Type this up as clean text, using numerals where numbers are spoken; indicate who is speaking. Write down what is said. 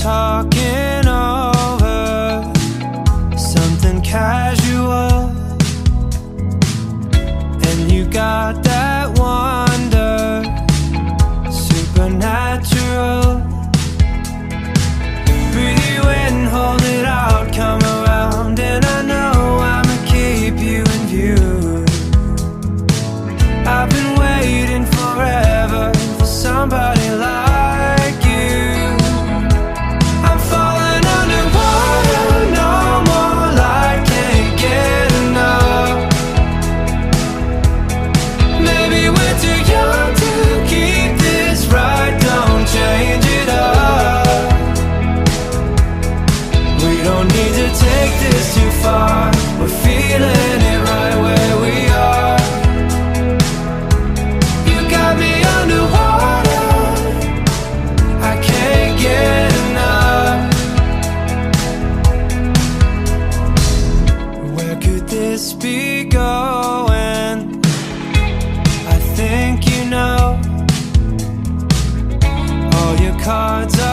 Speaker 1: talking over something casual, and you got that wonder, supernatural. Breathe you in, hold it out, come around, and I know I'ma keep you in view. I've been waiting forever for somebody like you. I'm falling underwater, no more light, can't get enough. Maybe we're too young to keep this right, don't change it up. We don't need to take this too far, we're feeling it right where we are. You got me underwater, I can't get enough. Where could this be going? I think you know. All your cards are